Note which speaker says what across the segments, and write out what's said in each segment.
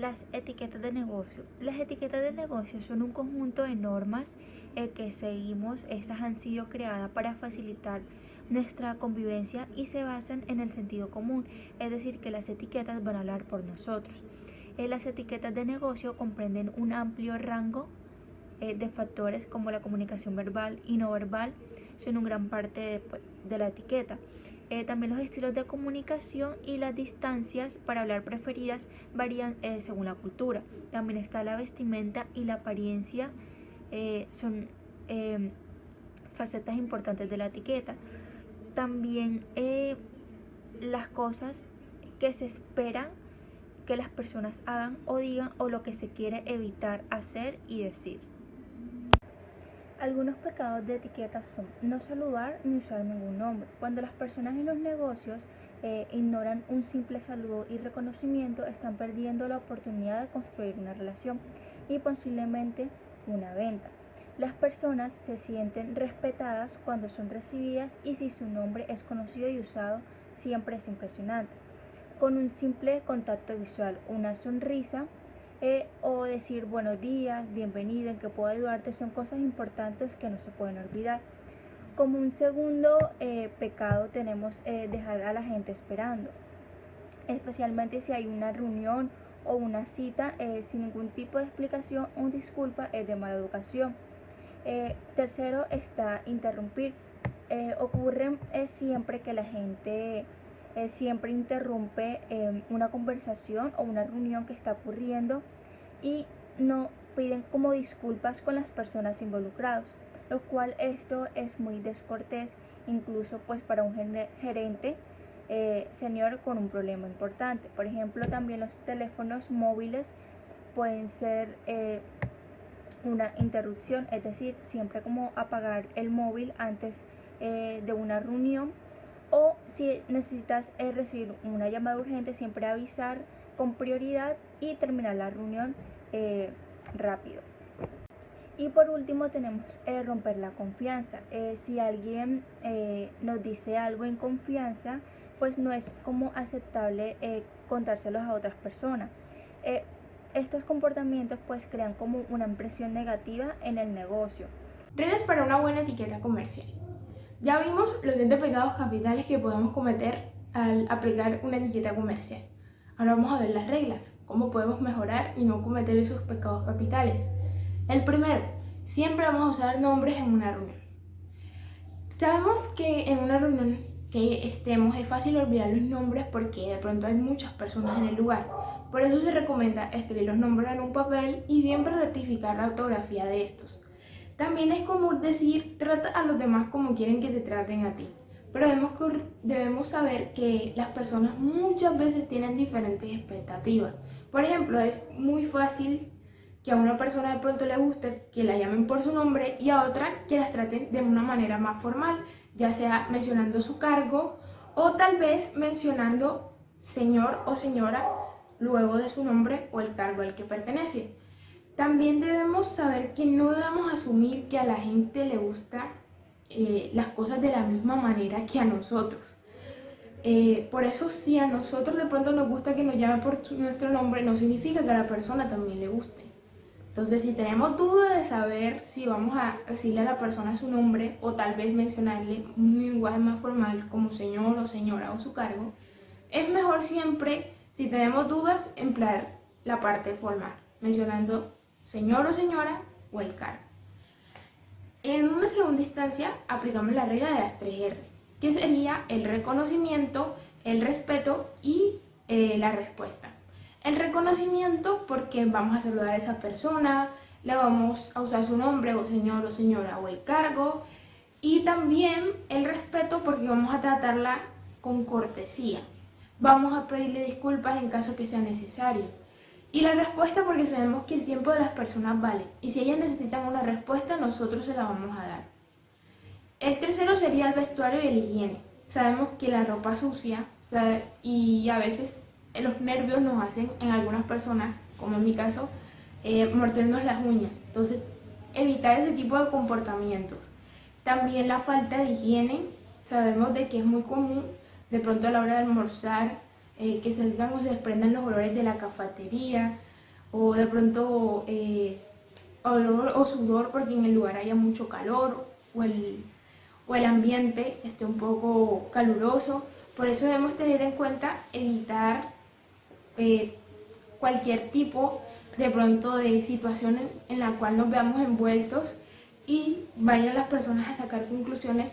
Speaker 1: Las etiquetas de negocio. Las etiquetas de negocio son un conjunto de normas que seguimos. Estas han sido creadas para facilitar nuestra convivencia y se basan en el sentido común, es decir, que las etiquetas van a hablar por nosotros. Las etiquetas de negocio comprenden un amplio rango de factores como la comunicación verbal y no verbal, son una gran parte de la etiqueta. También los estilos de comunicación y las distancias para hablar preferidas varían según la cultura. También está la vestimenta y la apariencia, son facetas importantes de la etiqueta. También las cosas que se esperan que las personas hagan o digan o lo que se quiere evitar hacer y decir. Algunos pecados de etiqueta son no saludar ni usar ningún nombre. Cuando las personas en los negocios ignoran un simple saludo y reconocimiento, están perdiendo la oportunidad de construir una relación y posiblemente una venta. Las personas se sienten respetadas cuando son recibidas y si su nombre es conocido y usado, siempre es impresionante. Con un simple contacto visual, una sonrisa, o decir buenos días, bienvenido, en que puedo ayudarte, son cosas importantes que no se pueden olvidar. Como un segundo pecado tenemos dejar a la gente esperando, especialmente si hay una reunión o una cita sin ningún tipo de explicación o disculpa, es de mala educación. Tercero está interrumpir. Ocurre siempre que la gente siempre interrumpe una conversación o una reunión que está ocurriendo y no piden como disculpas con las personas involucradas, lo cual esto es muy descortés, incluso pues para un gerente senior con un problema importante. Por ejemplo, también los teléfonos móviles pueden ser una interrupción, es decir, siempre como apagar el móvil antes de una reunión, o si necesitas recibir una llamada urgente, siempre avisar con prioridad y terminar la reunión rápido. Y por último tenemos romper la confianza. Si alguien nos dice algo en confianza, pues no es como aceptable contárselos a otras personas. Estos comportamientos pues crean como una impresión negativa en el negocio.
Speaker 2: Reglas para una buena etiqueta comercial. Ya vimos los 7 pecados capitales que podemos cometer al aplicar una etiqueta comercial. Ahora vamos a ver las reglas, cómo podemos mejorar y no cometer esos pecados capitales. El primero, siempre vamos a usar nombres en una reunión. Sabemos que en una reunión que estemos es fácil olvidar los nombres porque de pronto hay muchas personas en el lugar. Por eso se recomienda escribir los nombres en un papel y siempre rectificar la ortografía de estos. También es común decir trata a los demás como quieren que te traten a ti, pero debemos saber que las personas muchas veces tienen diferentes expectativas. Por ejemplo, es muy fácil que a una persona de pronto le guste que la llamen por su nombre y a otra que las traten de una manera más formal, ya sea mencionando su cargo o tal vez mencionando señor o señora luego de su nombre o el cargo al que pertenece. También debemos saber que no debemos asumir que a la gente le gusta las cosas de la misma manera que a nosotros. Por eso si a nosotros de pronto nos gusta que nos llamen por nuestro nombre, no significa que a la persona también le guste. Entonces, si tenemos duda de saber si vamos a decirle a la persona su nombre o tal vez mencionarle un lenguaje más formal como señor o señora o su cargo, es mejor siempre, si tenemos dudas, emplear la parte formal, mencionando señor o señora o el cargo. En una segunda instancia, aplicamos la regla de las 3R, que sería el reconocimiento, el respeto y la respuesta. El reconocimiento porque vamos a saludar a esa persona, le vamos a usar su nombre o señor o señora o el cargo, y también el respeto porque vamos a tratarla con cortesía. Vamos a pedirle disculpas en caso que sea necesario. Y la respuesta porque sabemos que el tiempo de las personas vale y si ellas necesitan una respuesta nosotros se la vamos a dar. El tercero sería el vestuario y la higiene. Sabemos que la ropa sucia y a veces los nervios nos hacen en algunas personas, como en mi caso, mordernos las uñas. Entonces evitar ese tipo de comportamientos. También la falta de higiene. Sabemos de que es muy común de pronto a la hora de almorzar que salgan o se desprendan los olores de la cafetería, o de pronto olor o sudor porque en el lugar haya mucho calor o el ambiente esté un poco caluroso. Por eso debemos tener en cuenta evitar eh, cualquier tipo de pronto de situación en la cual nos veamos envueltos y vayan las personas a sacar conclusiones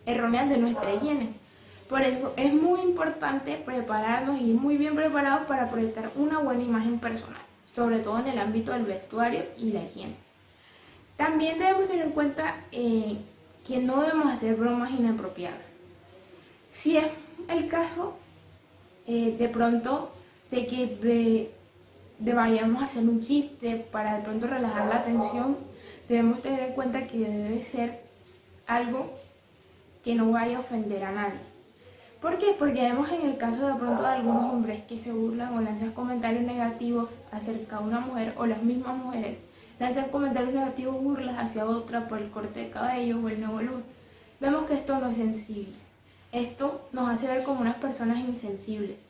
Speaker 2: erróneas de nuestra higiene. Por eso es muy importante prepararnos y ir muy bien preparados para proyectar una buena imagen personal, sobre todo en el ámbito del vestuario y la higiene. También debemos tener en cuenta que no debemos hacer bromas inapropiadas. Si es el caso, de pronto, de que vayamos a hacer un chiste para de pronto relajar la tensión, debemos tener en cuenta que debe ser algo que no vaya a ofender a nadie. ¿Por qué? Porque vemos en el caso de pronto de algunos hombres que se burlan o lanzan comentarios negativos acerca de una mujer, o las mismas mujeres lanzan comentarios negativos, burlas hacia otra por el corte de cabello o el nuevo look. Vemos que esto no es sensible. Esto nos hace ver como unas personas insensibles.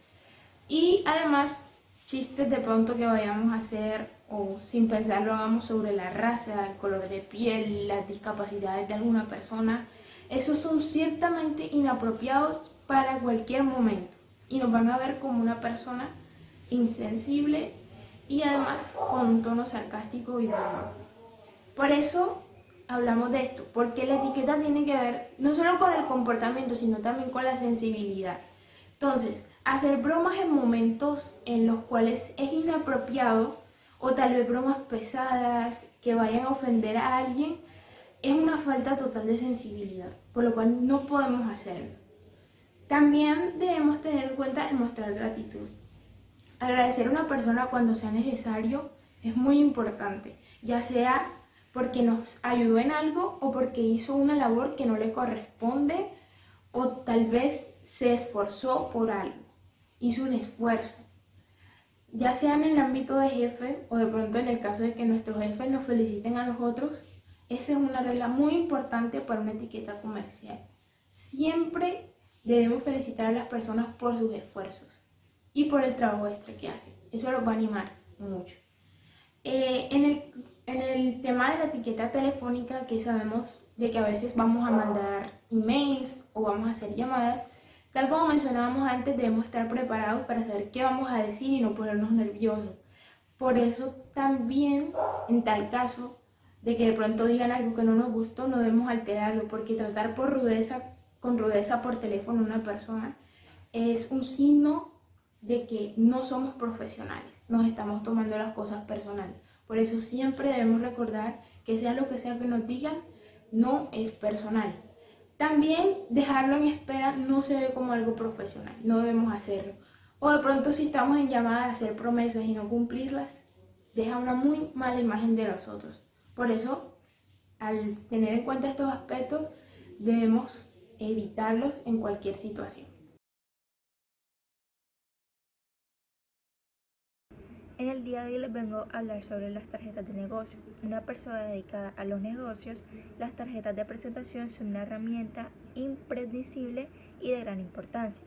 Speaker 2: Y además, chistes de pronto que vayamos a hacer o sin pensarlo hagamos sobre la raza, el color de piel, las discapacidades de alguna persona, esos son ciertamente inapropiados para cualquier momento y nos van a ver como una persona insensible y además con un tono sarcástico y burlón. Por eso hablamos de esto, porque la etiqueta tiene que ver no solo con el comportamiento, sino también con la sensibilidad. Entonces, hacer bromas en momentos en los cuales es inapropiado o tal vez bromas pesadas que vayan a ofender a alguien es una falta total de sensibilidad, por lo cual no podemos hacerlo. También debemos tener en cuenta el mostrar gratitud. Agradecer a una persona cuando sea necesario es muy importante, ya sea porque nos ayudó en algo o porque hizo una labor que no le corresponde o tal vez se esforzó por algo, hizo un esfuerzo. Ya sea en el ámbito de jefe o de pronto en el caso de que nuestros jefes nos feliciten a nosotros, esa es una regla muy importante para una etiqueta comercial. Siempre debemos felicitar a las personas por sus esfuerzos y por el trabajo extra que hacen. Eso los va a animar mucho. En el tema de la etiqueta telefónica, que sabemos de que a veces vamos a mandar emails o vamos a hacer llamadas, tal como mencionábamos antes, debemos estar preparados para saber qué vamos a decir y no ponernos nerviosos. Por eso también, en tal caso de que de pronto digan algo que no nos gustó, no debemos alterarlo, porque tratar con rudeza por teléfono a una persona es un signo de que no somos profesionales, nos estamos tomando las cosas personales. Por eso siempre debemos recordar que sea lo que sea que nos digan, no es personal. También dejarlo en espera no se ve como algo profesional, no debemos hacerlo. O de pronto si estamos en llamada a hacer promesas y no cumplirlas, deja una muy mala imagen de nosotros. Por eso, al tener en cuenta estos aspectos, debemos evitarlos en cualquier situación.
Speaker 1: En el día de hoy les vengo a hablar sobre las tarjetas de negocio. Una persona dedicada a los negocios, las tarjetas de presentación son una herramienta imprescindible y de gran importancia.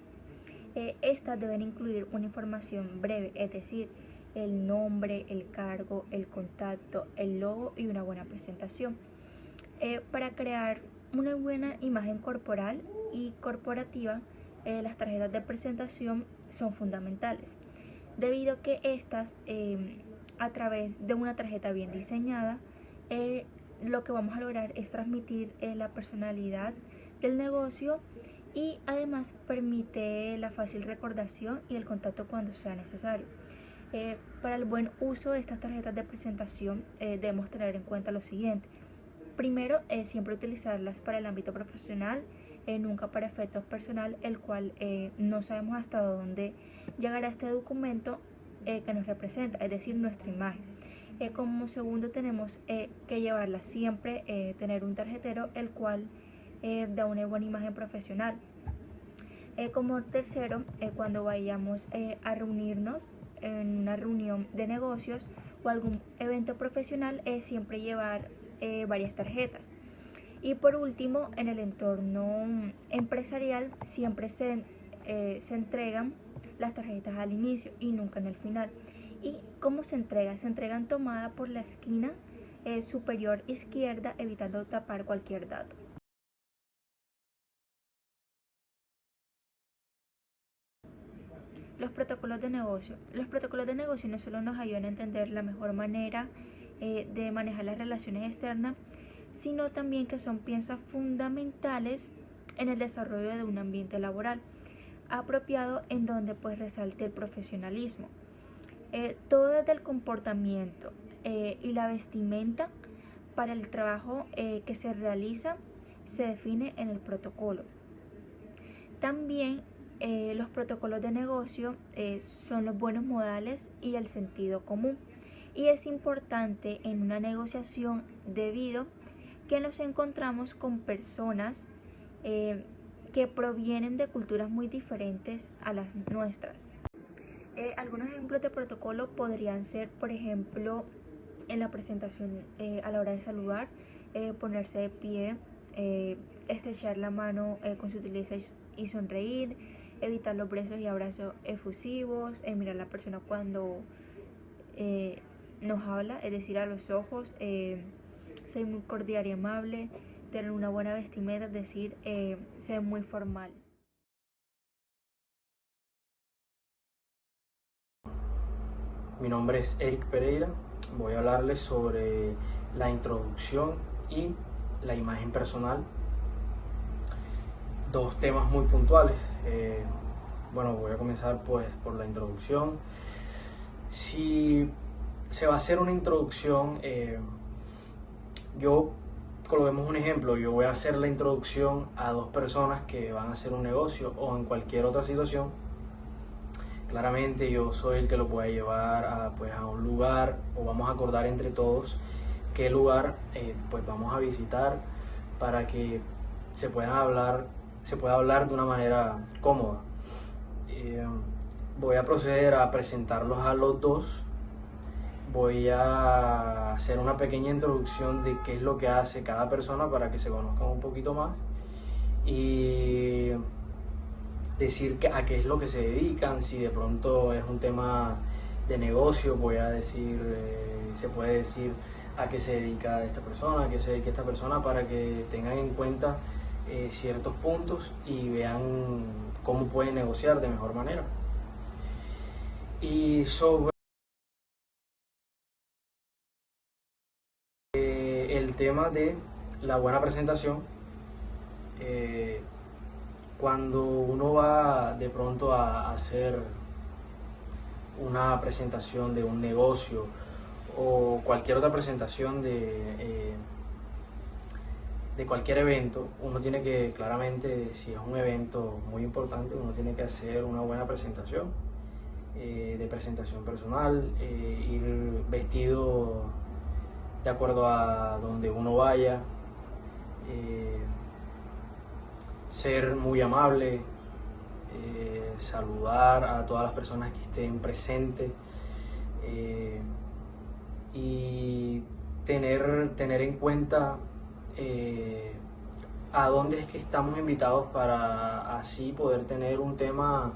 Speaker 1: Estas deben incluir una información breve, es decir, el nombre, el cargo, el contacto, el logo y una buena presentación. Para crear una buena imagen corporal y corporativa, las tarjetas de presentación son fundamentales, debido a que estas, a través de una tarjeta bien diseñada, lo que vamos a lograr es transmitir la personalidad del negocio y además permite la fácil recordación y el contacto cuando sea necesario. Para el buen uso de estas tarjetas de presentación debemos tener en cuenta lo siguiente. Primero, siempre utilizarlas para el ámbito profesional, nunca para efectos personal, el cual no sabemos hasta dónde llegará este documento que nos representa, es decir, nuestra imagen. Como segundo, tenemos que llevarla siempre, tener un tarjetero el cual da una buena imagen profesional. Como tercero, cuando vayamos a reunirnos en una reunión de negocios o algún evento profesional, siempre llevar varias tarjetas. Y por último, en el entorno empresarial siempre se entregan las tarjetas al inicio y nunca en el final. ¿Y cómo se entrega? Se entregan tomada por la esquina superior izquierda, evitando tapar cualquier dato. Los protocolos de negocio. Los protocolos de negocio no solo nos ayudan a entender la mejor manera de manejar las relaciones externas, sino también que son piezas fundamentales en el desarrollo de un ambiente laboral apropiado en donde pues resalte el profesionalismo. Todo desde el comportamiento y la vestimenta para el trabajo que se realiza se define en el protocolo. También los protocolos de negocio son los buenos modales y el sentido común. Y es importante en una negociación debido que nos encontramos con personas que provienen de culturas muy diferentes a las nuestras. Algunos ejemplos de protocolo podrían ser, por ejemplo, en la presentación a la hora de saludar, ponerse de pie, estrechar la mano con sutileza y sonreír, evitar los besos y abrazos efusivos, mirar a la persona cuando nos habla, es decir, a los ojos, ser muy cordial y amable, tener una buena vestimenta, es decir, ser muy formal.
Speaker 3: Mi nombre es Eric Pereira, voy a hablarles sobre la introducción y la imagen personal, dos temas muy puntuales. Bueno, voy a comenzar pues por la introducción. Si se va a hacer una introducción, coloquemos un ejemplo, yo voy a hacer la introducción a dos personas que van a hacer un negocio o en cualquier otra situación. Claramente yo soy el que lo puede llevar a un lugar, o vamos a acordar entre todos qué lugar pues vamos a visitar para que se pueda hablar de una manera cómoda. Voy a proceder a presentarlos a los dos. Voy a hacer una pequeña introducción de qué es lo que hace cada persona para que se conozcan un poquito más y decir a qué es lo que se dedican. Si de pronto es un tema de negocio, voy a decir, se puede decir a qué se dedica esta persona, a qué se dedica esta persona, para que tengan en cuenta ciertos puntos y vean cómo pueden negociar de mejor manera. Y sobre el tema de la buena presentación, cuando uno va de pronto a hacer una presentación de un negocio o cualquier otra presentación de cualquier evento, uno tiene que, claramente, si es un evento muy importante, uno tiene que hacer una buena presentación, de presentación personal, ir vestido de acuerdo a donde uno vaya, ser muy amable, saludar a todas las personas que estén presentes, y tener en cuenta a dónde es que estamos invitados, para así poder tener un tema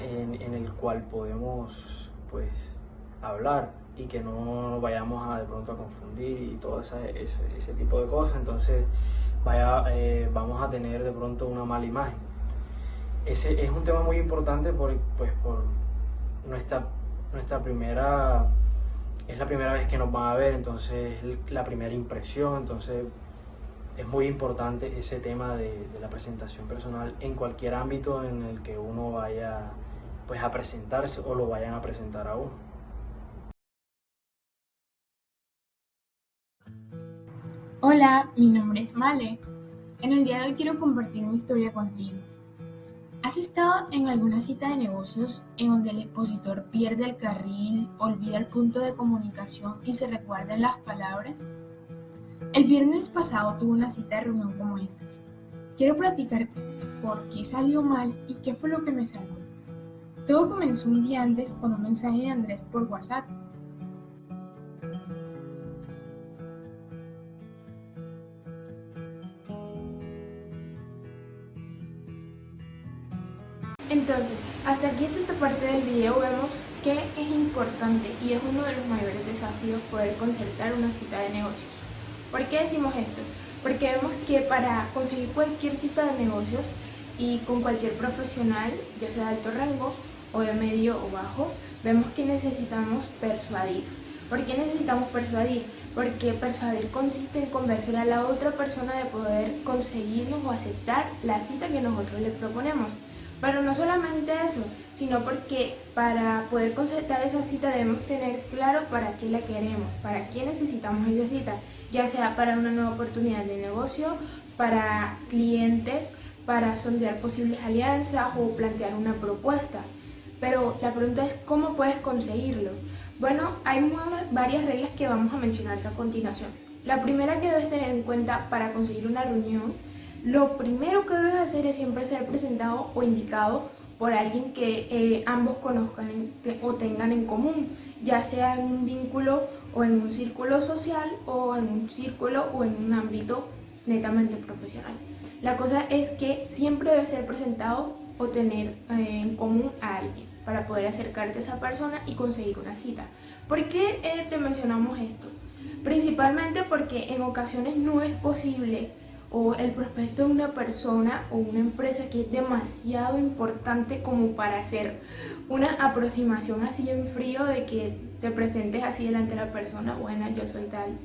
Speaker 3: en el cual podemos pues hablar y que no nos vayamos de pronto a confundir y todo ese tipo de cosas. Entonces vamos a tener de pronto una mala imagen. Ese es un tema muy importante por nuestra primera, es la primera vez que nos van a ver, entonces la primera impresión. Entonces es muy importante ese tema de la presentación personal en cualquier ámbito en el que uno vaya pues a presentarse o lo vayan a presentar a uno.
Speaker 2: Hola, mi nombre es Male. En el día de hoy quiero compartir mi historia contigo. ¿Has estado en alguna cita de negocios en donde el expositor pierde el carril, olvida el punto de comunicación y se recuerdan las palabras? El viernes pasado tuve una cita de reunión como estas. Quiero platicarte por qué salió mal y qué fue lo que me salvó. Todo comenzó un día antes con un mensaje de Andrés por WhatsApp. Entonces, hasta aquí, hasta esta parte del video, vemos que es importante y es uno de los mayores desafíos poder concertar una cita de negocios. ¿Por qué decimos esto? Porque vemos que para conseguir cualquier cita de negocios y con cualquier profesional, ya sea de alto rango o de medio o bajo, vemos que necesitamos persuadir. ¿Por qué necesitamos persuadir? Porque persuadir consiste en convencer a la otra persona de poder conseguirnos o aceptar la cita que nosotros le proponemos. Pero no solamente eso, sino porque para poder concertar esa cita debemos tener claro para qué la queremos, para qué necesitamos esa cita, ya sea para una nueva oportunidad de negocio, para clientes, para sondear posibles alianzas o plantear una propuesta. Pero la pregunta es, ¿cómo puedes conseguirlo? Bueno, hay varias reglas que vamos a mencionarte a continuación. La primera que debes tener en cuenta para conseguir una reunión, lo primero que debes hacer es siempre ser presentado o indicado por alguien que ambos conozcan o tengan en común, ya sea en un vínculo o en un círculo social o en un círculo o en un ámbito netamente profesional. La cosa es que siempre debes ser presentado o tener en común a alguien para poder acercarte a esa persona y conseguir una cita. ¿Por qué te mencionamos esto? Principalmente porque en ocasiones no es posible o el prospecto de una persona o una empresa que es demasiado importante como para hacer una aproximación así en frío de que te presentes así delante de la persona, bueno, yo soy tal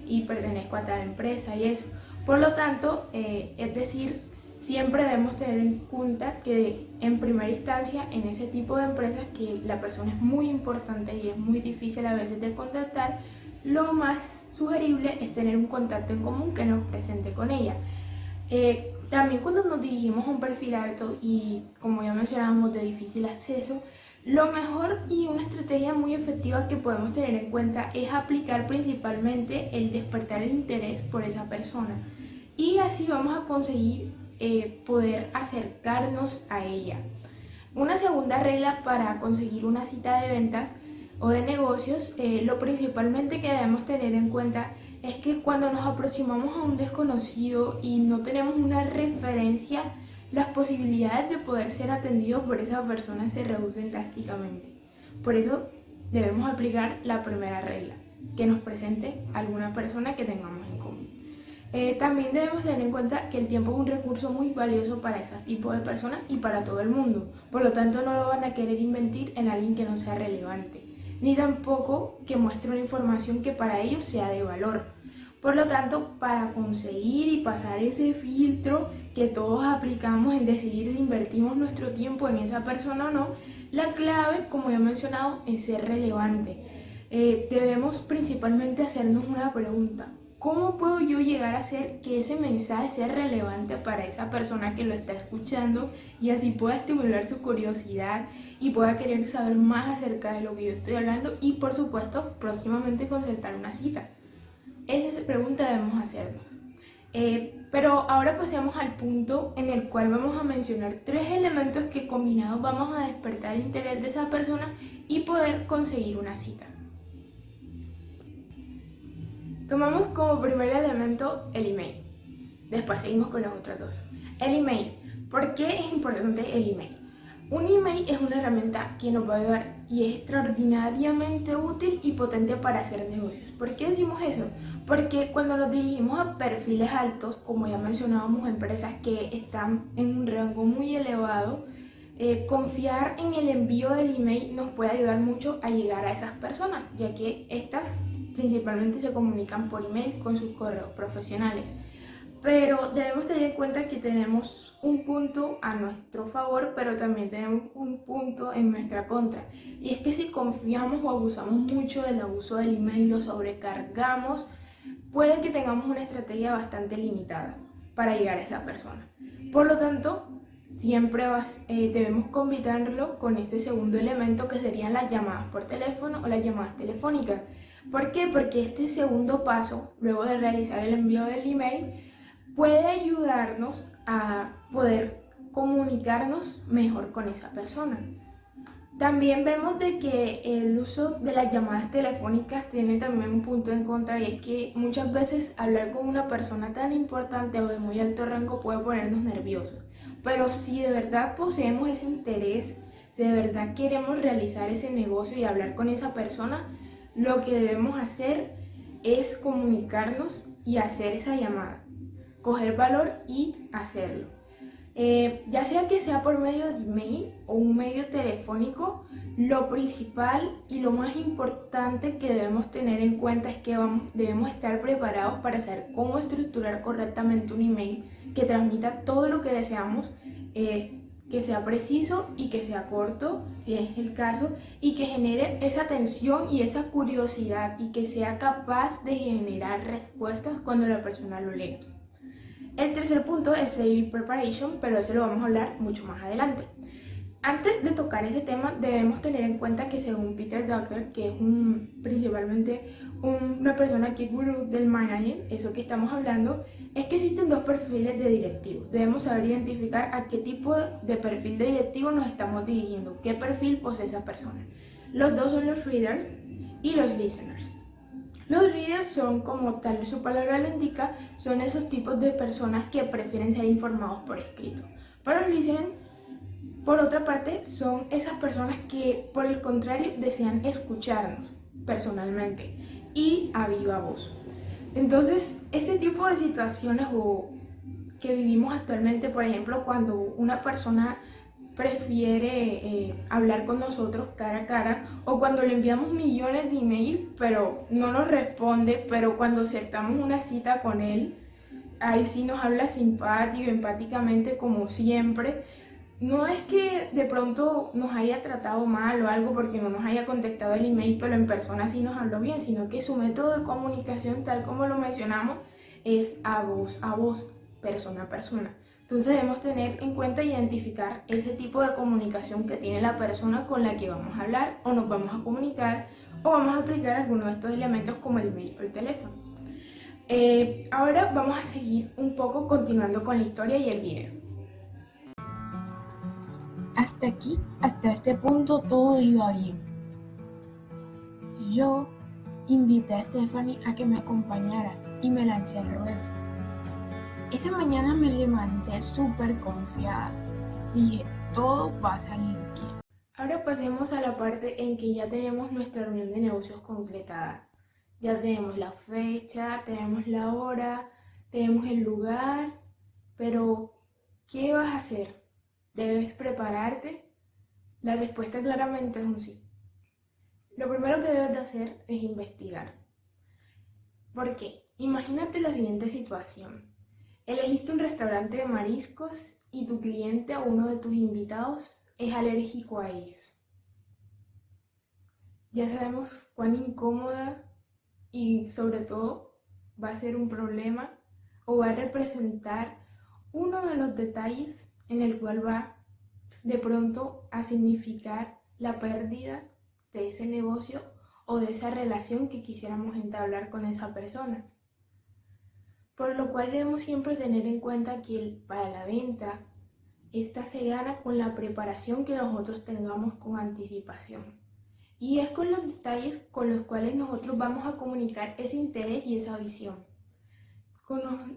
Speaker 2: y pertenezco a tal empresa y eso. Por lo tanto, es decir, siempre debemos tener en cuenta que en primera instancia en ese tipo de empresas que la persona es muy importante y es muy difícil a veces de contactar, lo más sugerible es tener un contacto en común que nos presente con ella. También cuando nos dirigimos a un perfil alto y como ya mencionábamos de difícil acceso, lo mejor y una estrategia muy efectiva que podemos tener en cuenta es aplicar principalmente el despertar el interés por esa persona y así vamos a conseguir poder acercarnos a ella. Una segunda regla para conseguir una cita de ventas o de negocios, lo principalmente que debemos tener en cuenta es que cuando nos aproximamos a un desconocido y no tenemos una referencia, las posibilidades de poder ser atendidos por esa persona se reducen drásticamente. Por eso debemos aplicar la primera regla, que nos presente alguna persona que tengamos en común. También debemos tener en cuenta que el tiempo es un recurso muy valioso para ese tipo de personas y para todo el mundo. Por lo tanto, no lo van a querer invertir en alguien que no sea relevante, ni tampoco que muestre una información que para ellos sea de valor. Por lo tanto, para conseguir y pasar ese filtro que todos aplicamos en decidir si invertimos nuestro tiempo en esa persona o no, la clave, como ya he mencionado, es ser relevante. Debemos principalmente hacernos una pregunta: ¿cómo puedo yo llegar a hacer que ese mensaje sea relevante para esa persona que lo está escuchando y así pueda estimular su curiosidad y pueda querer saber más acerca de lo que yo estoy hablando y, por supuesto, próximamente concertar una cita? Esa pregunta debemos hacernos. Pero ahora pasemos al punto en el cual vamos a mencionar 3 elementos que combinados vamos a despertar el interés de esa persona y poder conseguir una cita. Tomamos como primer elemento el email. Después seguimos con los otros 2. El email. ¿Por qué es importante el email? Un email es una herramienta que nos va a ayudar y es extraordinariamente útil y potente para hacer negocios. ¿Por qué decimos eso? Porque cuando nos dirigimos a perfiles altos, como ya mencionábamos, empresas que están en un rango muy elevado, confiar en el envío del email nos puede ayudar mucho a llegar a esas personas, ya que estas principalmente se comunican por email con sus correos profesionales. Pero debemos tener en cuenta que tenemos un punto a nuestro favor, pero también tenemos un punto en nuestra contra. Y es que si confiamos o abusamos mucho del abuso del email, lo sobrecargamos, puede que tengamos una estrategia bastante limitada para llegar a esa persona. Por lo tanto, siempre debemos combinarlo con este segundo elemento que serían las llamadas por teléfono o las llamadas telefónicas. ¿Por qué? Porque este segundo paso, luego de realizar el envío del email, puede ayudarnos a poder comunicarnos mejor con esa persona. También vemos de que el uso de las llamadas telefónicas tiene también un punto en contra, y es que muchas veces hablar con una persona tan importante o de muy alto rango puede ponernos nerviosos. Pero si de verdad poseemos ese interés Si de verdad queremos realizar ese negocio y hablar con esa persona, lo que debemos hacer es comunicarnos y hacer esa llamada, coger valor y hacerlo. Ya sea que sea por medio de email o un medio telefónico, lo principal y lo más importante que debemos tener en cuenta es que debemos estar preparados para saber cómo estructurar correctamente un email que transmita todo lo que deseamos, que sea preciso y que sea corto, si es el caso, y que genere esa atención y esa curiosidad y que sea capaz de generar respuestas cuando la persona lo lea. El tercer punto es Sales Preparation, pero eso lo vamos a hablar mucho más adelante. Antes de tocar ese tema, debemos tener en cuenta que según Peter Drucker, que es principalmente una persona que es gurú del managing, eso que estamos hablando, es que existen dos perfiles de directivos. Debemos saber identificar a qué tipo de perfil de directivo nos estamos dirigiendo, qué perfil posee esa persona. Los dos son los readers y los listeners. Los readers son, como tal su palabra lo indica, son esos tipos de personas que prefieren ser informados por escrito. Pero los listeners, por otra parte, son esas personas que, por el contrario, desean escucharnos personalmente y a viva voz. Entonces, este tipo de situaciones que vivimos actualmente, por ejemplo, cuando una persona prefiere hablar con nosotros cara a cara, o cuando le enviamos millones de emails pero no nos responde, pero cuando aceptamos una cita con él, ahí sí nos habla simpático, empáticamente como siempre. No es que de pronto nos haya tratado mal o algo porque no nos haya contestado el email, pero en persona sí nos habló bien, sino que su método de comunicación, tal como lo mencionamos, es a voz, persona a persona. Entonces debemos tener en cuenta e identificar ese tipo de comunicación que tiene la persona con la que vamos a hablar o nos vamos a comunicar, o vamos a aplicar algunos de estos elementos como el email o el teléfono. Ahora vamos a seguir un poco continuando con la historia y el video. Hasta aquí, hasta este punto, todo iba bien. Yo invité a Stephanie a que me acompañara y me lancé al ruedo. Esa mañana me levanté súper confiada. Dije, todo va a salir bien. Ahora pasemos a la parte en que ya tenemos nuestra reunión de negocios concretada. Ya tenemos la fecha, tenemos la hora, tenemos el lugar, pero ¿qué vas a hacer? ¿Debes prepararte? La respuesta claramente es un sí. Lo primero que debes de hacer es investigar. ¿Por qué? Imagínate la siguiente situación. Elegiste un restaurante de mariscos y tu cliente o uno de tus invitados es alérgico a ellos. Ya sabemos cuán incómoda y sobre todo va a ser un problema o va a representar uno de los detalles en el cual va de pronto a significar la pérdida de ese negocio o de esa relación que quisiéramos entablar con esa persona. Por lo cual debemos siempre tener en cuenta que para la venta, esta se gana con la preparación que nosotros tengamos con anticipación. Y es con los detalles con los cuales nosotros vamos a comunicar ese interés y esa visión.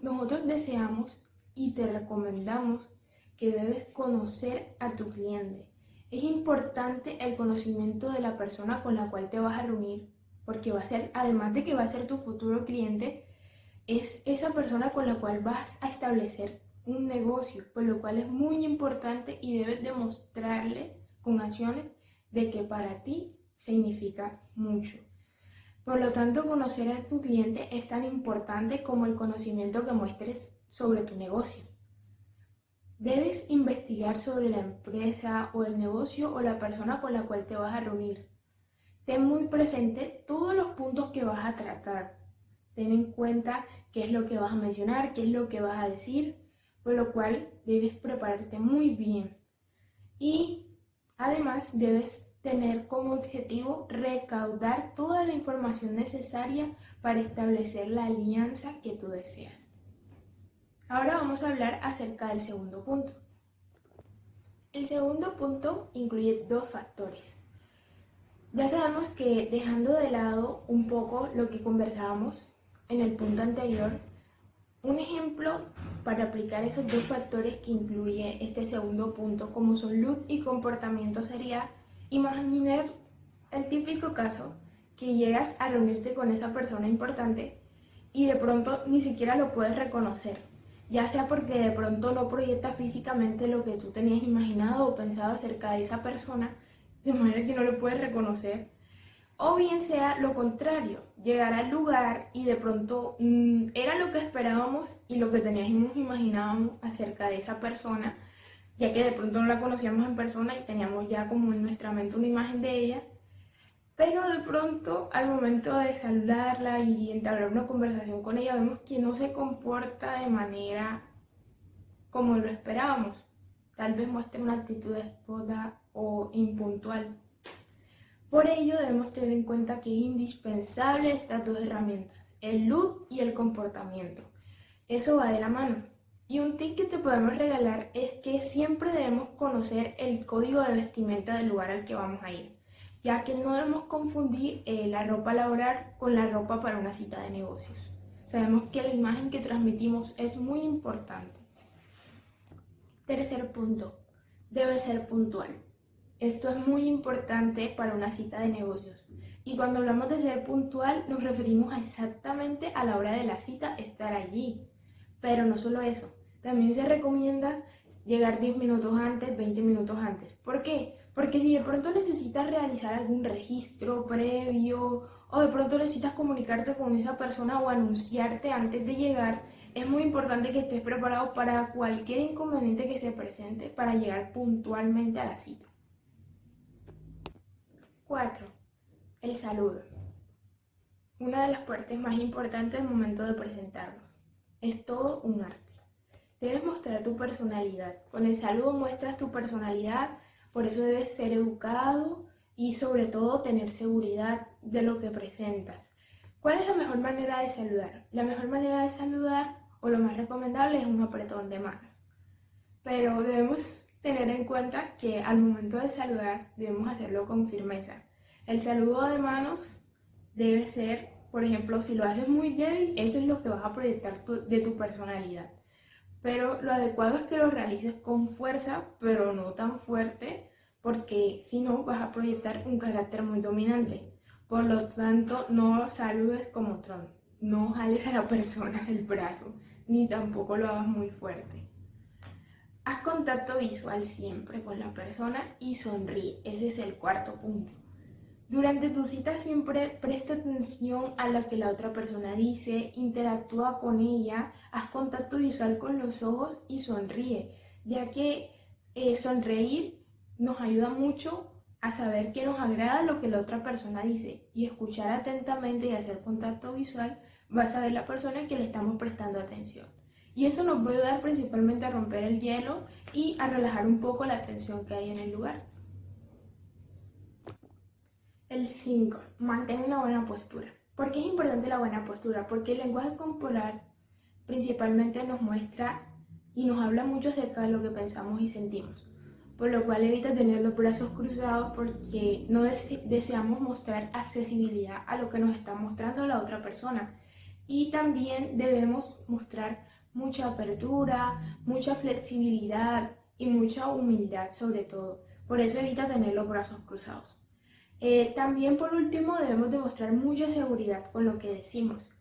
Speaker 2: Nosotros deseamos y te recomendamos que debes conocer a tu cliente. Es importante el conocimiento de la persona con la cual te vas a reunir, porque va a ser, además de que va a ser tu futuro cliente, es esa persona con la cual vas a establecer un negocio, por lo cual es muy importante y debes demostrarle con acciones de que para ti significa mucho. Por lo tanto, conocer a tu cliente es tan importante como el conocimiento que muestres sobre tu negocio. Debes investigar sobre la empresa o el negocio o la persona con la cual te vas a reunir. Ten muy presente todos los puntos que vas a tratar. Ten en cuenta qué es lo que vas a mencionar, qué es lo que vas a decir, por lo cual debes prepararte muy bien. Y además debes tener como objetivo recaudar toda la información necesaria para establecer la alianza que tú deseas. Ahora vamos a hablar acerca del segundo punto. El segundo punto incluye dos factores. Ya sabemos que, dejando de lado un poco lo que conversábamos en el punto anterior, Un ejemplo para aplicar esos dos factores que incluye este segundo punto, como son luz y comportamiento, sería imaginar el típico caso que llegas a reunirte con esa persona importante y de pronto ni siquiera lo puedes reconocer, ya sea porque de pronto no proyecta físicamente lo que tú tenías imaginado o pensado acerca de esa persona, de manera que no lo puedes reconocer, o bien sea lo contrario, llegar al lugar y de pronto era lo que esperábamos y lo que teníamos imaginábamos acerca de esa persona, ya que de pronto no la conocíamos en persona y teníamos ya como en nuestra mente una imagen de ella, pero de pronto al momento de saludarla y entablar una conversación con ella vemos que no se comporta de manera como lo esperábamos. Tal vez muestre una actitud déspota o impuntual. Por ello debemos tener en cuenta que es indispensable estas dos herramientas, el look y el comportamiento. Eso va de la mano. Y un tip que te podemos regalar es que siempre debemos conocer el código de vestimenta del lugar al que vamos a ir, ya que no debemos confundir la ropa laboral con la ropa para una cita de negocios. Sabemos que la imagen que transmitimos es muy importante. Tercer punto, debe ser puntual. Esto es muy importante para una cita de negocios. Y cuando hablamos de ser puntual, nos referimos exactamente a la hora de la cita estar allí. Pero no solo eso, también se recomienda llegar 10 minutos antes, 20 minutos antes. ¿Por qué? Porque si de pronto necesitas realizar algún registro previo o de pronto necesitas comunicarte con esa persona o anunciarte antes de llegar, es muy importante que estés preparado para cualquier inconveniente que se presente para llegar puntualmente a la cita. 4. El saludo. Una de las partes más importantes al momento de presentarnos. Es todo un arte. Debes mostrar tu personalidad. Con el saludo muestras tu personalidad, por eso debes ser educado y sobre todo tener seguridad de lo que presentas. ¿Cuál es la mejor manera de saludar? La mejor manera de saludar, o lo más recomendable, es un apretón de manos. Pero debemos tener en cuenta que al momento de saludar debemos hacerlo con firmeza. El saludo de manos debe ser, por ejemplo, si lo haces muy débil, eso es lo que vas a proyectar de tu personalidad. Pero lo adecuado es que lo realices con fuerza, pero no tan fuerte, porque si no vas a proyectar un carácter muy dominante. Por lo tanto, no saludes como Tron, no jales a la persona del brazo, ni tampoco lo hagas muy fuerte. Haz contacto visual siempre con la persona y sonríe. Ese es el cuarto punto. Durante tu cita siempre presta atención a lo que la otra persona dice, interactúa con ella, haz contacto visual con los ojos y sonríe, ya que sonreír nos ayuda mucho a saber que nos agrada lo que la otra persona dice, y escuchar atentamente y hacer contacto visual va a saber la persona que le estamos prestando atención. Y eso nos va a ayudar principalmente a romper el hielo y a relajar un poco la tensión que hay en el lugar. El 5. Mantén una buena postura. ¿Por qué es importante la buena postura? Porque el lenguaje corporal principalmente nos muestra y nos habla mucho acerca de lo que pensamos y sentimos, por lo cual evita tener los brazos cruzados porque no deseamos mostrar accesibilidad a lo que nos está mostrando la otra persona. Y también debemos mostrar mucha apertura, mucha flexibilidad y mucha humildad sobre todo. Por eso evita tener los brazos cruzados. También por último debemos demostrar mucha seguridad con lo que decimos.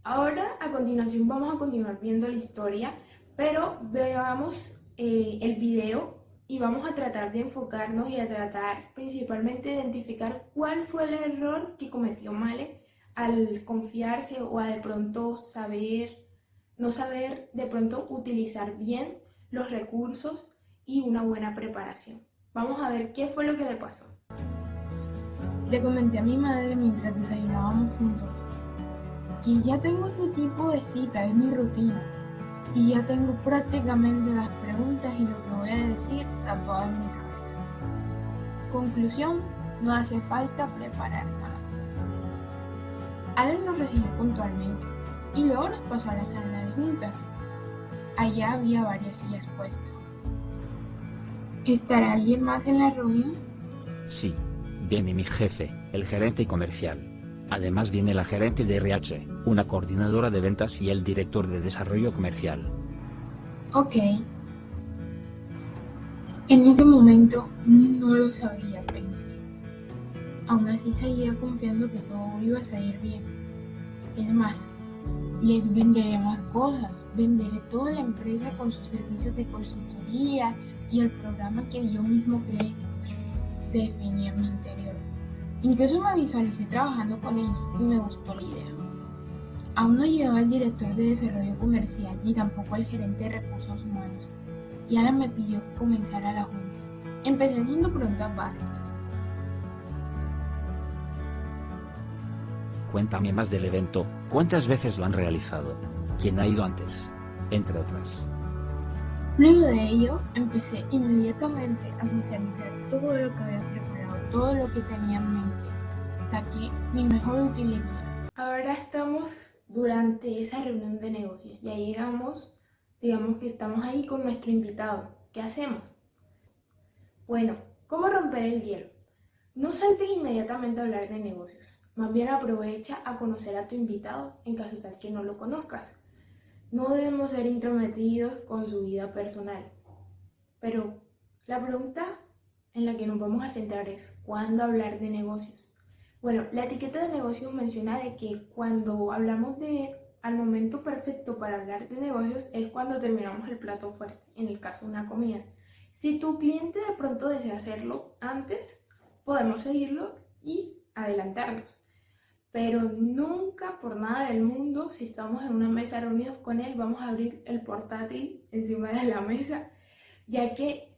Speaker 2: Ahora a continuación vamos a continuar viendo la historia, pero veamos el video y vamos a tratar de enfocarnos y a tratar principalmente de identificar cuál fue el error que cometió Male al confiarse o a de pronto no saber de pronto utilizar bien los recursos y una buena preparación. Vamos a ver qué fue lo que le pasó.
Speaker 4: Le comenté a mi madre mientras desayunábamos juntos que ya tengo este tipo de cita, es mi rutina, y ya tengo prácticamente las preguntas y lo que voy a decir tatuado en mi cabeza. Conclusión, no hace falta preparar nada. Alex nos recibió puntualmente y luego nos pasó a la sala de juntas. Allá había varias sillas puestas. ¿Estará alguien más en la reunión?
Speaker 5: Sí, viene mi jefe, el gerente comercial. Además viene la gerente de RH, una coordinadora de ventas y el director de desarrollo comercial.
Speaker 4: Ok. En ese momento no lo sabía, pensé. Aún así seguía confiando que todo iba a salir bien. Es más, les venderé más cosas. Venderé toda la empresa con sus servicios de consultoría y el programa que yo mismo creé. Definí en mi interior. Incluso me visualicé trabajando con ellos y me gustó la idea. Aún no llegaba el director de desarrollo comercial ni tampoco el gerente de recursos humanos. Y Ana me pidió que comenzara la junta. Empecé haciendo preguntas básicas.
Speaker 5: Cuéntame más del evento, ¿cuántas veces lo han realizado? ¿Quién ha ido antes? Entre otras.
Speaker 4: Luego de ello, empecé inmediatamente a socializar todo lo que había preparado, todo lo que tenía en mente. Saqué mi mejor utilidad.
Speaker 2: Ahora estamos durante esa reunión de negocios. Ya llegamos, digamos que estamos ahí con nuestro invitado. ¿Qué hacemos? Bueno, ¿cómo romper el hielo? No saltes inmediatamente a hablar de negocios. Más bien aprovecha a conocer a tu invitado en caso tal que no lo conozcas. No debemos ser intrometidos con su vida personal. Pero la pregunta en la que nos vamos a centrar es ¿cuándo hablar de negocios? Bueno, la etiqueta de negocios menciona de que cuando hablamos al momento perfecto para hablar de negocios es cuando terminamos el plato fuerte, en el caso de una comida. Si tu cliente de pronto desea hacerlo antes, podemos seguirlo y adelantarnos. Pero nunca por nada del mundo, si estamos en una mesa reunidos con él, vamos a abrir el portátil encima de la mesa, ya que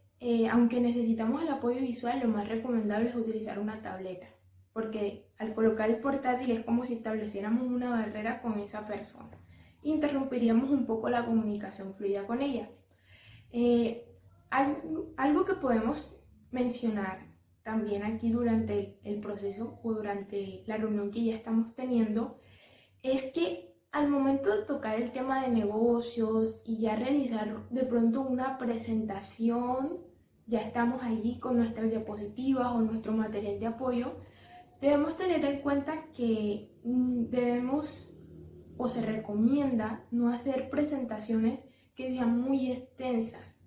Speaker 2: aunque necesitamos el apoyo visual, lo más recomendable es utilizar una tableta, porque al colocar el portátil es como si estableciéramos una barrera con esa persona. Interrumpiríamos un poco la comunicación fluida con ella. Algo que podemos mencionar también aquí durante el proceso o durante la reunión que ya estamos teniendo, es que al momento de tocar el tema de negocios y ya realizar de pronto una presentación, ya estamos allí con nuestras diapositivas o nuestro material de apoyo, debemos tener en cuenta que debemos o se recomienda no hacer presentaciones que sean muy extensas,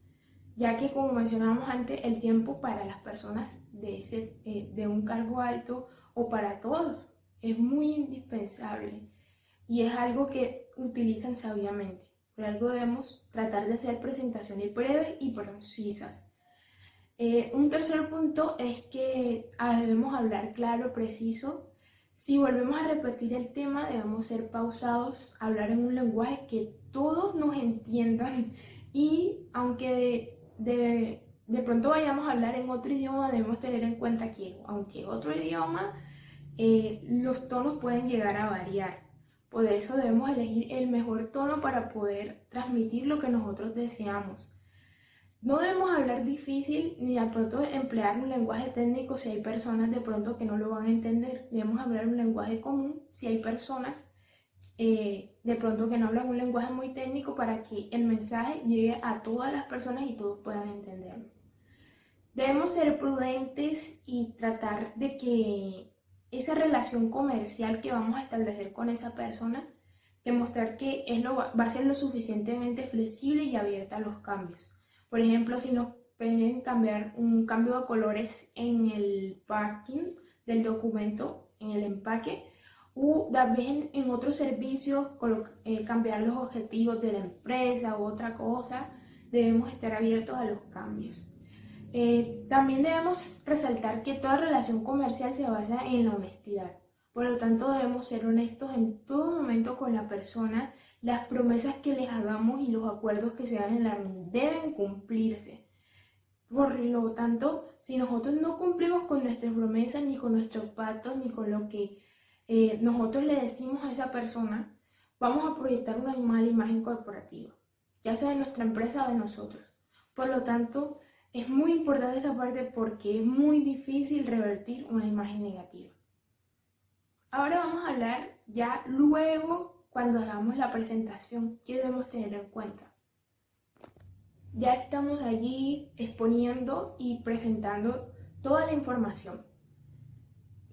Speaker 2: ya que como mencionábamos antes, el tiempo para las personas de un cargo alto o para todos es muy indispensable y es algo que utilizan sabiamente. Por algo debemos tratar de hacer presentaciones breves y precisas. Un tercer punto es que debemos hablar claro, preciso. Si volvemos a repetir el tema, debemos ser pausados, hablar en un lenguaje que todos nos entiendan y aunque de pronto vayamos a hablar en otro idioma, debemos tener en cuenta que, aunque otro idioma, los tonos pueden llegar a variar. Por eso debemos elegir el mejor tono para poder transmitir lo que nosotros deseamos. No debemos hablar difícil ni de pronto emplear un lenguaje técnico si hay personas de pronto que no lo van a entender. Debemos hablar un lenguaje común si hay personas de pronto que no hablan un lenguaje muy técnico para que el mensaje llegue a todas las personas y todos puedan entenderlo. Debemos ser prudentes y tratar de que esa relación comercial que vamos a establecer con esa persona, demostrar que va a ser lo suficientemente flexible y abierta a los cambios. Por ejemplo, si nos piden cambiar un cambio de colores en el packing del documento, en el empaque, o tal vez en otros servicios, cambiar los objetivos de la empresa u otra cosa, debemos estar abiertos a los cambios. También debemos resaltar que toda relación comercial se basa en la honestidad. Por lo tanto, debemos ser honestos en todo momento con la persona. Las promesas que les hagamos y los acuerdos que se dan en la reunión deben cumplirse. Por lo tanto, si nosotros no cumplimos con nuestras promesas, ni con nuestros pactos, ni con lo que nosotros le decimos a esa persona, vamos a proyectar una mala imagen corporativa, ya sea de nuestra empresa o de nosotros. Por lo tanto, es muy importante esa parte porque es muy difícil revertir una imagen negativa. Ahora vamos a hablar ya luego cuando hagamos la presentación, ¿qué debemos tener en cuenta? Ya estamos allí exponiendo y presentando toda la información.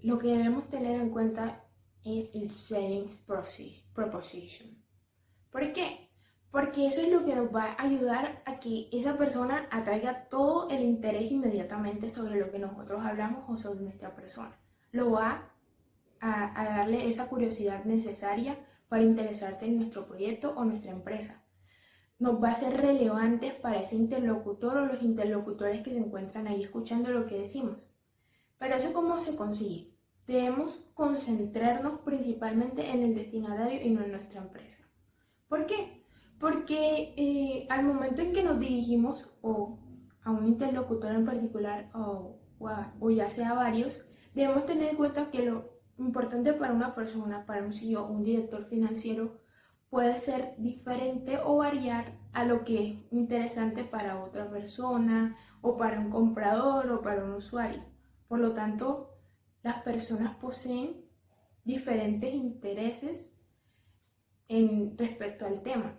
Speaker 2: Lo que debemos tener en cuenta es el selling proposition. ¿Por qué? Porque eso es lo que nos va a ayudar a que esa persona atraiga todo el interés inmediatamente sobre lo que nosotros hablamos o sobre nuestra persona. Lo va a darle esa curiosidad necesaria para interesarse en nuestro proyecto o nuestra empresa. Nos va a ser relevantes para ese interlocutor o los interlocutores que se encuentran ahí escuchando lo que decimos. Pero eso, ¿cómo se consigue? Debemos concentrarnos principalmente en el destinatario y no en nuestra empresa. ¿Por qué? Porque al momento en que nos dirigimos o a un interlocutor en particular o ya sea varios, debemos tener en cuenta que lo importante para una persona, para un CEO, un director financiero, puede ser diferente o variar a lo que es interesante para otra persona o para un comprador o para un usuario. Por lo tanto, las personas poseen diferentes intereses respecto al tema.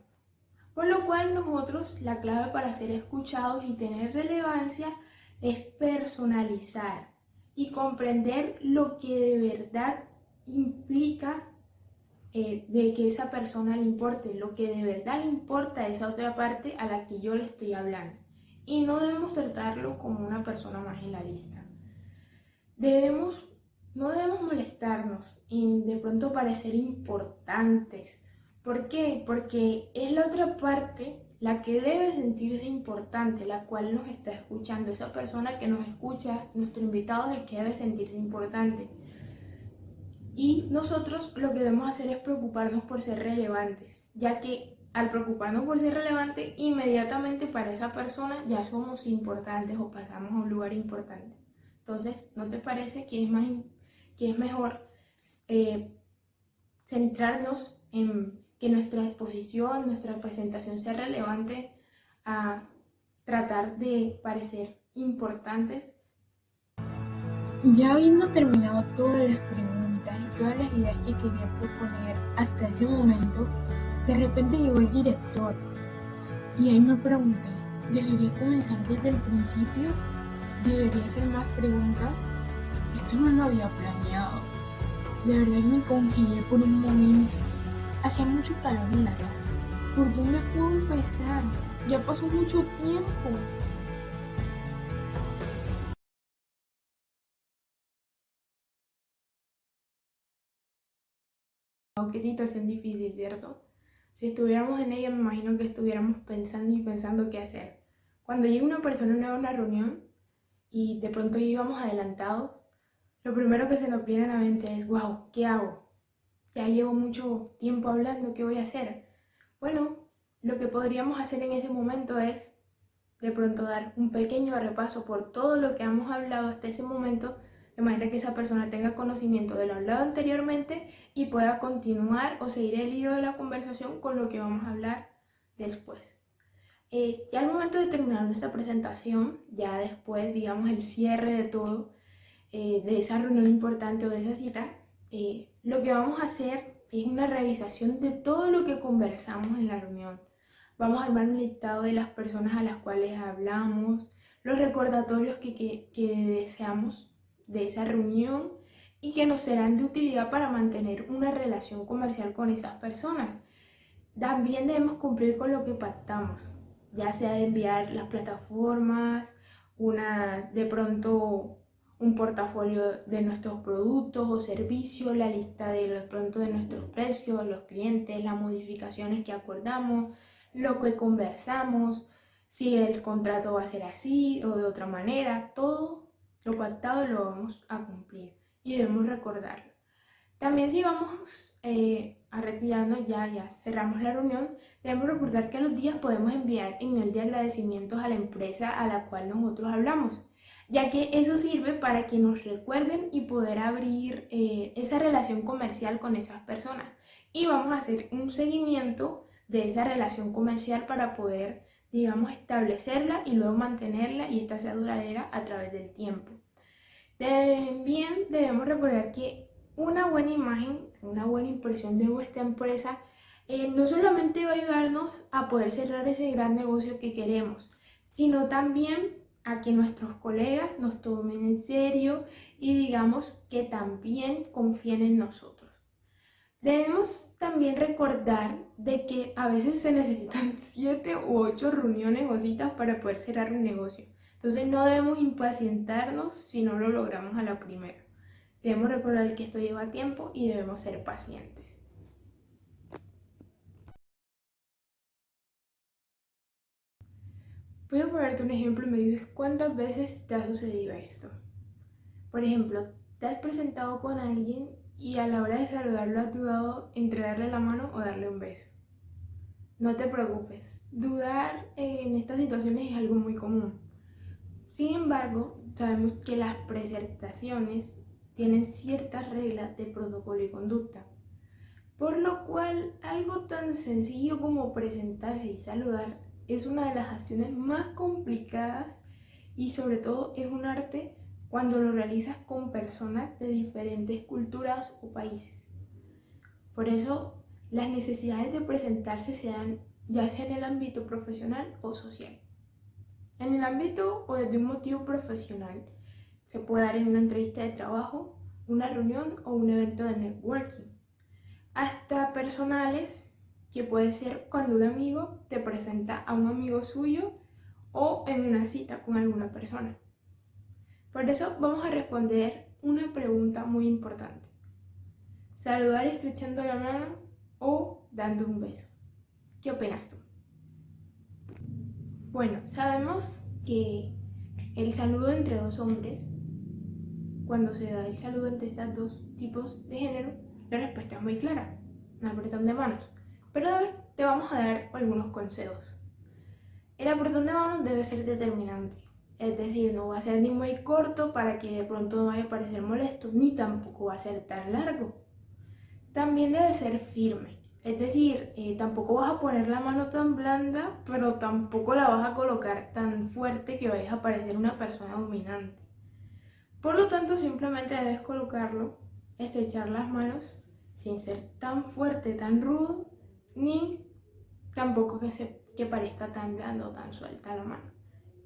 Speaker 2: Por lo cual nosotros, la clave para ser escuchados y tener relevancia es personalizar y comprender lo que de verdad implica de que esa persona le importe, lo que de verdad le importa a esa otra parte a la que yo le estoy hablando. Y no debemos tratarlo como una persona más en la lista. No debemos molestarnos en de pronto parecer importantes. ¿Por qué? Porque es la otra parte la que debe sentirse importante, la cual nos está escuchando. Esa persona que nos escucha, nuestro invitado, es el que debe sentirse importante. Y nosotros lo que debemos hacer es preocuparnos por ser relevantes, ya que al preocuparnos por ser relevantes, inmediatamente para esa persona ya somos importantes o pasamos a un lugar importante. Entonces, ¿no te parece que es mejor centrarnos en que nuestra exposición, nuestra presentación sea relevante a tratar de parecer importantes?
Speaker 4: Ya habiendo terminado todas las preguntas y todas las ideas que quería proponer hasta ese momento, de repente llegó el director y ahí me pregunté, ¿debería comenzar desde el principio? ¿Debería hacer más preguntas? Esto no lo había planeado. De verdad me congelé por un momento. Hacía mucho calor en la sala. ¿Por dónde puedo empezar? Ya pasó mucho tiempo.
Speaker 2: Qué situación difícil, ¿cierto? Si estuviéramos en ella, me imagino que estuviéramos pensando qué hacer. Cuando llega una persona nueva a una reunión y de pronto íbamos adelantados, lo primero que se nos viene a la mente es, wow, ¿qué hago? Ya llevo mucho tiempo hablando, ¿qué voy a hacer? Bueno, lo que podríamos hacer en ese momento es de pronto dar un pequeño repaso por todo lo que hemos hablado hasta ese momento, de manera que esa persona tenga conocimiento de lo hablado anteriormente y pueda continuar o seguir el hilo de la conversación con lo que vamos a hablar después. Ya al momento de terminar nuestra presentación, ya después, digamos, el cierre de todo, de esa reunión importante o de esa cita, lo que vamos a hacer es una revisación de todo lo que conversamos en la reunión. Vamos a armar un listado de las personas a las cuales hablamos, los recordatorios que deseamos de esa reunión y que nos serán de utilidad para mantener una relación comercial con esas personas. También debemos cumplir con lo que pactamos, ya sea de enviar las plataformas, de pronto un portafolio de nuestros productos o servicios, la lista de pronto de nuestros precios, los clientes, las modificaciones que acordamos, lo que conversamos, si el contrato va a ser así o de otra manera, todo lo pactado lo vamos a cumplir y debemos recordarlo. También si vamos a retirarnos, ya cerramos la reunión, debemos recordar que a los días podemos enviar email de agradecimientos a la empresa a la cual nosotros hablamos, ya que eso sirve para que nos recuerden y poder abrir esa relación comercial con esas personas. Y vamos a hacer un seguimiento de esa relación comercial para poder, digamos, establecerla y luego mantenerla y esta sea duradera a través del tiempo. También debemos recordar que una buena imagen, una buena impresión de nuestra empresa no solamente va a ayudarnos a poder cerrar ese gran negocio que queremos, sino también a que nuestros colegas nos tomen en serio y digamos que también confíen en nosotros. Debemos también recordar de que a veces se necesitan 7 u 8 reuniones o citas para poder cerrar un negocio. Entonces no debemos impacientarnos si no lo logramos a la primera. Debemos recordar que esto lleva tiempo y debemos ser pacientes. Voy a ponerte un ejemplo y me dices cuántas veces te ha sucedido esto. Por ejemplo, te has presentado con alguien y a la hora de saludarlo has dudado entre darle la mano o darle un beso. No te preocupes, dudar en estas situaciones es algo muy común. Sin embargo, sabemos que las presentaciones tienen ciertas reglas de protocolo y conducta, por lo cual algo tan sencillo como presentarse y saludar es una de las acciones más complicadas y sobre todo es un arte cuando lo realizas con personas de diferentes culturas o países. Por eso, las necesidades de presentarse se dan ya sea en el ámbito profesional o social. En el ámbito o desde un motivo profesional, se puede dar en una entrevista de trabajo, una reunión o un evento de networking. Hasta personales, que puede ser cuando un amigo te presenta a un amigo suyo o en una cita con alguna persona. Por eso vamos a responder una pregunta muy importante. ¿Saludar estrechando la mano o dando un beso? ¿Qué opinas tú? Bueno, sabemos que el saludo entre dos hombres, cuando se da el saludo entre estos dos tipos de género, la respuesta es muy clara, un apretón de manos. Pero te vamos a dar algunos consejos. El apretón de manos debe ser determinante, es decir, no va a ser ni muy corto para que de pronto no vaya a parecer molesto, ni tampoco va a ser tan largo. También debe ser firme, es decir, tampoco vas a poner la mano tan blanda, pero tampoco la vas a colocar tan fuerte que vayas a parecer una persona dominante. Por lo tanto, simplemente debes colocarlo, estrechar las manos, sin ser tan fuerte, tan rudo, ni tampoco que parezca tan blando o tan suelta la mano.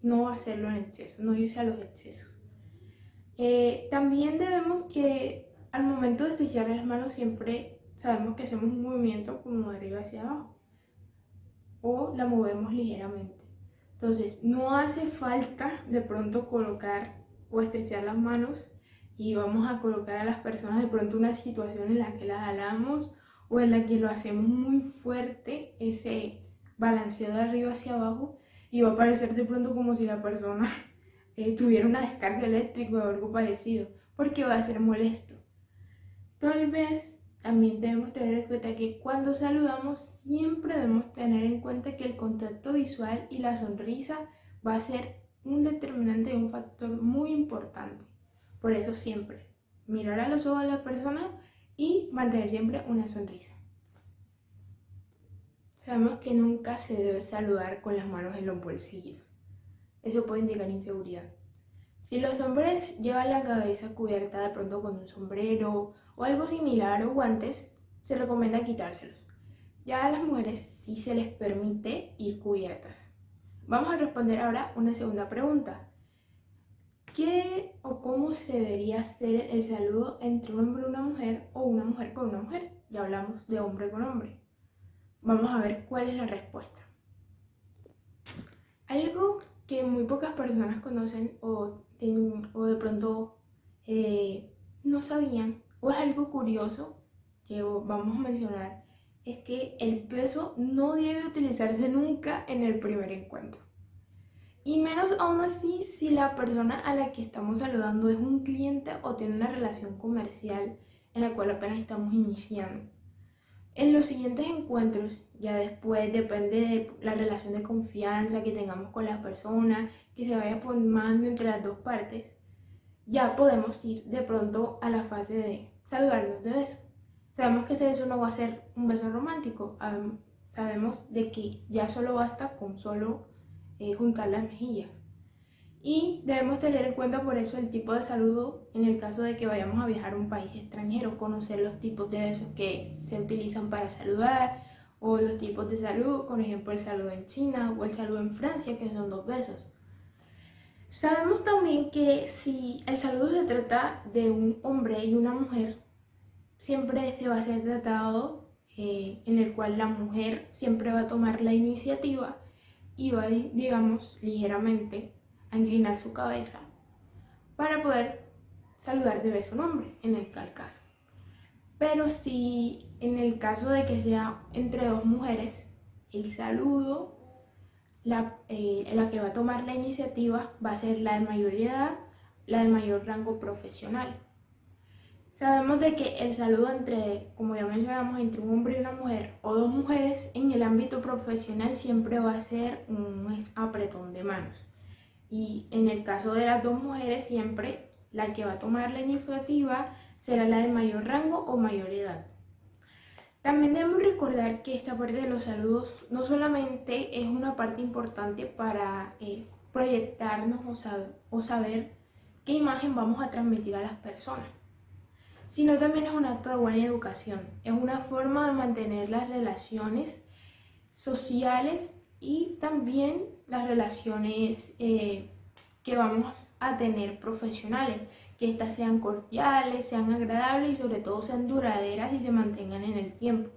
Speaker 2: No hacerlo en exceso, no irse a los excesos. También debemos que al momento de estrechar las manos siempre sabemos que hacemos un movimiento como de arriba hacia abajo o la movemos ligeramente. Entonces no hace falta de pronto colocar o estrechar las manos y vamos a colocar a las personas de pronto una situación en la que las jalamos o en la que lo hacemos muy fuerte, ese balanceo de arriba hacia abajo, y va a parecer de pronto como si la persona tuviera una descarga eléctrica o algo parecido, porque va a ser molesto. Tal vez también debemos tener en cuenta que cuando saludamos siempre debemos tener en cuenta que el contacto visual y la sonrisa va a ser un determinante y un factor muy importante. Por eso siempre mirar a los ojos de la persona y mantener siempre una sonrisa. Sabemos que nunca se debe saludar con las manos en los bolsillos. Eso puede indicar inseguridad. Si los hombres llevan la cabeza cubierta de pronto con un sombrero o algo similar o guantes, se recomienda quitárselos. Ya a las mujeres sí se les permite ir cubiertas. Vamos a responder ahora una segunda pregunta. ¿Qué o cómo se debería hacer el saludo entre un hombre y una mujer o una mujer con una mujer? Ya hablamos de hombre con hombre. Vamos a ver cuál es la respuesta. Algo que muy pocas personas conocen o de pronto no sabían, o es algo curioso que vamos a mencionar, es que el beso no debe utilizarse nunca en el primer encuentro. Y menos aún así si la persona a la que estamos saludando es un cliente o tiene una relación comercial en la cual apenas estamos iniciando. En los siguientes encuentros, ya después depende de la relación de confianza que tengamos con la persona, que se vaya formando entre las dos partes, ya podemos ir de pronto a la fase de saludarnos de beso. Sabemos que ese beso no va a ser un beso romántico, sabemos de que ya solo basta con solo juntar las mejillas. Y debemos tener en cuenta por eso el tipo de saludo en el caso de que vayamos a viajar a un país extranjero, conocer los tipos de besos que se utilizan para saludar o los tipos de saludo, por ejemplo el saludo en China o el saludo en Francia, que son 2 besos. Sabemos también que si el saludo se trata de un hombre y una mujer, siempre se va a ser tratado en el cual la mujer siempre va a tomar la iniciativa y va, digamos, ligeramente a inclinar su cabeza para poder saludar de beso a un hombre, en el tal caso. Pero si en el caso de que sea entre dos mujeres, el saludo, la que va a tomar la iniciativa va a ser la de mayor edad, la de mayor rango profesional. Sabemos de que el saludo como ya mencionamos, entre un hombre y una mujer o dos mujeres en el ámbito profesional siempre va a ser un apretón de manos. Y en el caso de las dos mujeres, siempre la que va a tomar la iniciativa será la de mayor rango o mayor edad. También debemos recordar que esta parte de los saludos no solamente es una parte importante para proyectarnos o saber qué imagen vamos a transmitir a las personas, sino también es un acto de buena educación, es una forma de mantener las relaciones sociales y también las relaciones que vamos a tener profesionales, que éstas sean cordiales, sean agradables y sobre todo sean duraderas y se mantengan en el tiempo.